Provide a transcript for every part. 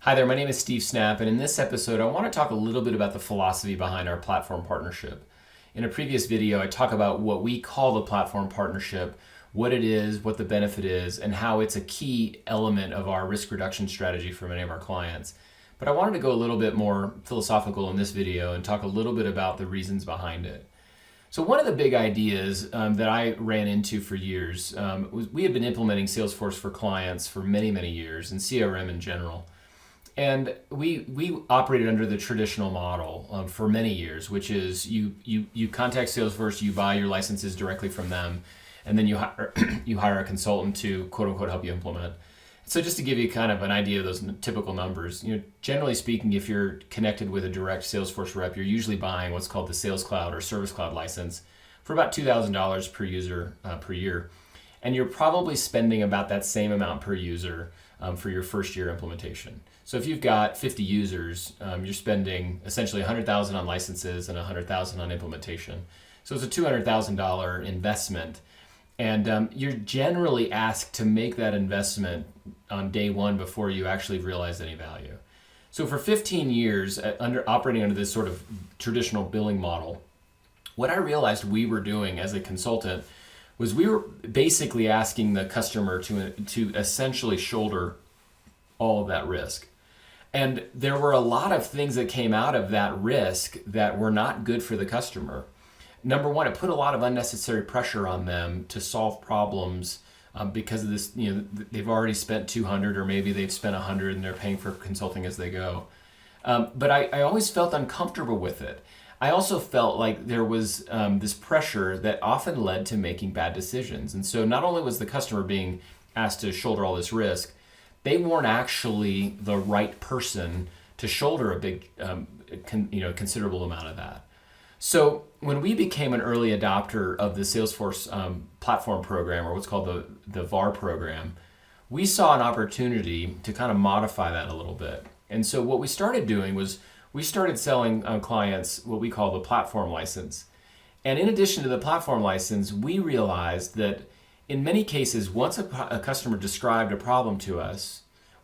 Hi there, my name is Steve Snap, and in this episode, I want to talk a little bit about the philosophy behind our platform partnership. In a previous video, I talk about what we call the platform partnership, what it is, what the benefit is, and how it's a key element of our risk reduction strategy for many of our clients. But I wanted to go a little bit more philosophical in this video and talk a little bit about the reasons behind it. So one of the big ideas that I ran into for years was we had been implementing Salesforce for clients for many, many years, and CRM in general. And we operated under the traditional model for many years, which is you contact Salesforce, you buy your licenses directly from them, and then you hire, you hire a consultant to quote unquote help you implement. So just to give you kind of an idea of those typical numbers, generally speaking, if you're connected with a direct Salesforce rep, you're usually buying what's called the Sales Cloud or Service Cloud license for about $2,000 per user per year, and you're probably spending about that same amount per user for your first year implementation. So if you've got 50 users, you're spending essentially $100,000 on licenses and $100,000 on implementation. So it's a $200,000 investment. And you're generally asked to make that investment on day one before you actually realize any value. So for 15 years, operating under this sort of traditional billing model, what I realized we were doing as a consultant was we were basically asking the customer to essentially shoulder all of that risk. And there were a lot of things that came out of that risk that were not good for the customer. Number one, it put a lot of unnecessary pressure on them to solve problems because of this. They've already spent 200, or maybe they've spent 100, and they're paying for consulting as they go. But I always felt uncomfortable with it. I also felt like there was this pressure that often led to making bad decisions. And so not only was the customer being asked to shoulder all this risk, they weren't actually the right person to shoulder a big, considerable amount of that. So when we became an early adopter of the Salesforce platform program, or what's called the VAR program, we saw an opportunity to kind of modify that a little bit. And so what we started doing was we started selling clients what we call the platform license. And in addition to the platform license, we realized that in many cases, once a customer described a problem to us,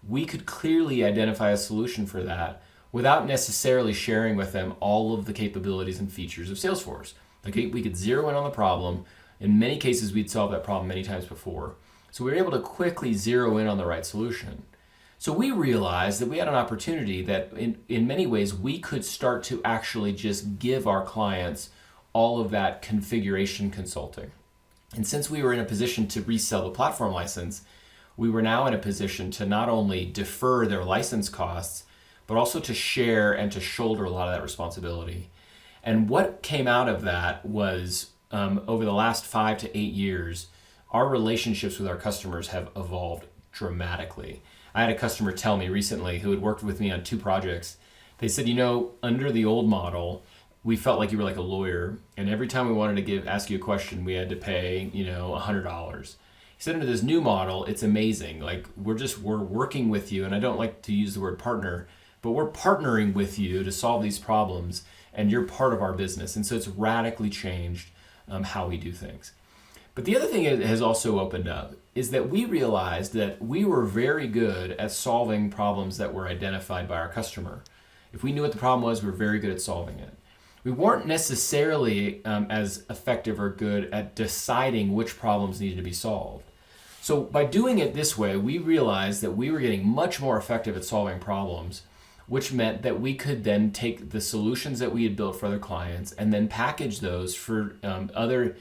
we could clearly identify a solution for that without necessarily sharing with them all of the capabilities and features of Salesforce. Okay, we could zero in on the problem. In many cases, we'd solved that problem many times before. So we were able to quickly zero in on the right solution. So we realized that we had an opportunity that in many ways we could start to actually just give our clients all of that configuration consulting. And since we were in a position to resell the platform license, we were now in a position to not only defer their license costs, but also to share and to shoulder a lot of that responsibility. And what came out of that was over the last 5 to 8 years, our relationships with our customers have evolved dramatically. I had a customer tell me recently who had worked with me on 2 projects. They said, under the old model, we felt like you were like a lawyer, and every time we wanted to ask you a question, we had to pay, $100. He said, under this new model, it's amazing. Like we're working with you, and I don't like to use the word partner, but we're partnering with you to solve these problems, and you're part of our business. And so it's radically changed how we do things. But the other thing it has also opened up is that we realized that we were very good at solving problems that were identified by our customer. If we knew what the problem was, we were very good at solving it. We weren't necessarily as effective or good at deciding which problems needed to be solved. So by doing it this way, we realized that we were getting much more effective at solving problems, which meant that we could then take the solutions that we had built for other clients and then package those for other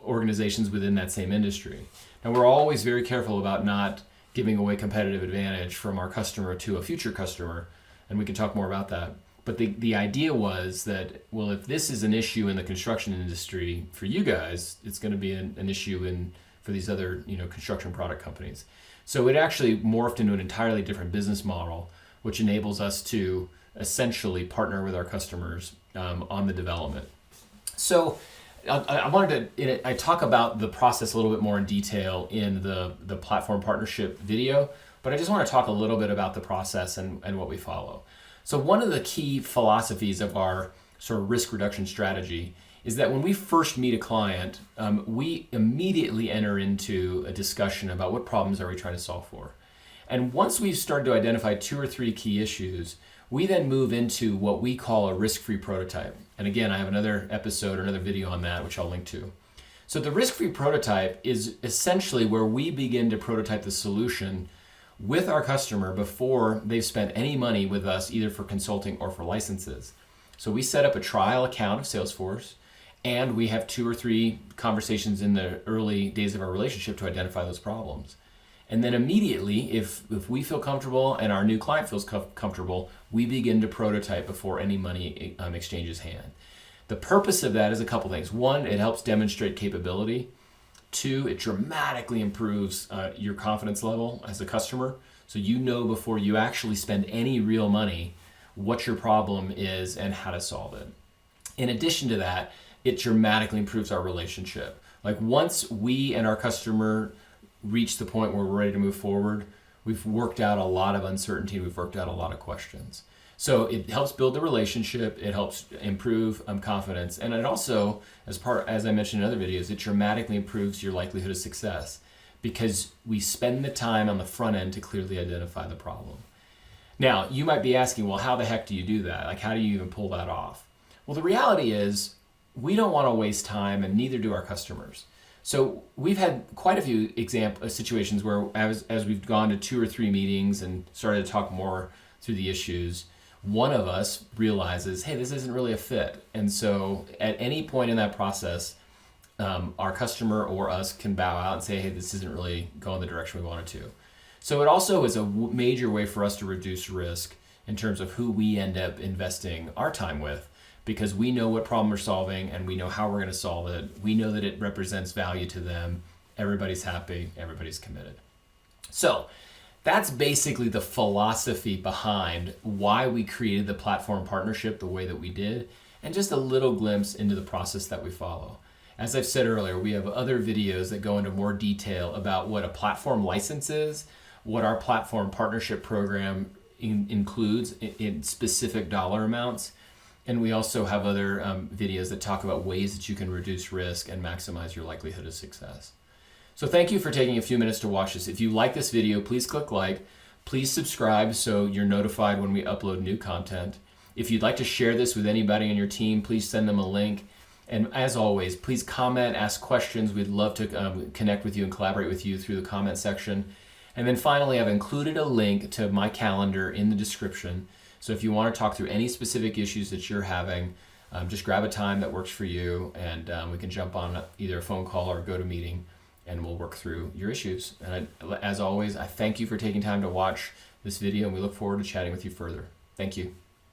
organizations within that same industry. Now, we're always very careful about not giving away competitive advantage from our customer to a future customer, and we can talk more about that. But the idea was that, well, if this is an issue in the construction industry for you guys, it's going to be an issue for these other construction product companies. So it actually morphed into an entirely different business model, which enables us to essentially partner with our customers on the development. So I talk about the process a little bit more in detail in the platform partnership video, but I just want to talk a little bit about the process and what we follow. So one of the key philosophies of our sort of risk reduction strategy is that when we first meet a client, we immediately enter into a discussion about what problems are we trying to solve for. And once we've started to identify 2 or 3 key issues, we then move into what we call a risk-free prototype. And again, I have another episode or another video on that, which I'll link to. So the risk-free prototype is essentially where we begin to prototype the solution with our customer before they've spent any money with us, either for consulting or for licenses. So we set up a trial account of Salesforce, and we have 2 or 3 conversations in the early days of our relationship to identify those problems. And then immediately, if we feel comfortable and our new client feels comfortable, we begin to prototype before any money exchanges hand. The purpose of that is a couple things. 1, it helps demonstrate capability. 2, it dramatically improves your confidence level as a customer. So you know before you actually spend any real money what your problem is and how to solve it. In addition to that, it dramatically improves our relationship. Like once we and our customer reach the point where we're ready to move forward, we've worked out a lot of uncertainty, we've worked out a lot of questions. So it helps build the relationship, it helps improve confidence, and it also, as I mentioned in other videos, it dramatically improves your likelihood of success because we spend the time on the front end to clearly identify the problem. Now, you might be asking, well, how the heck do you do that? Like, how do you even pull that off? Well, the reality is we don't want to waste time, and neither do our customers. So we've had quite a few situations where as we've gone to 2 or 3 meetings and started to talk more through the issues, one of us realizes, hey, this isn't really a fit. And so at any point in that process, our customer or us can bow out and say, hey, this isn't really going the direction we wanted to. So it also is a major way for us to reduce risk in terms of who we end up investing our time with, because we know what problem we're solving and we know how we're going to solve it. We know that it represents value to them. Everybody's happy, everybody's committed. So that's basically the philosophy behind why we created the platform partnership the way that we did, and just a little glimpse into the process that we follow. As I've said earlier, we have other videos that go into more detail about what a platform license is, what our platform partnership program includes in specific dollar amounts. And we also have other videos that talk about ways that you can reduce risk and maximize your likelihood of success. So thank you for taking a few minutes to watch this. If you like this video, please click like. Please subscribe so you're notified when we upload new content. If you'd like to share this with anybody on your team, please send them a link. And as always, please comment, ask questions. We'd love to connect with you and collaborate with you through the comment section. And then finally, I've included a link to my calendar in the description. So if you want to talk through any specific issues that you're having, just grab a time that works for you, and we can jump on either a phone call or go to meeting, and we'll work through your issues. And as always, I thank you for taking time to watch this video, and we look forward to chatting with you further. Thank you.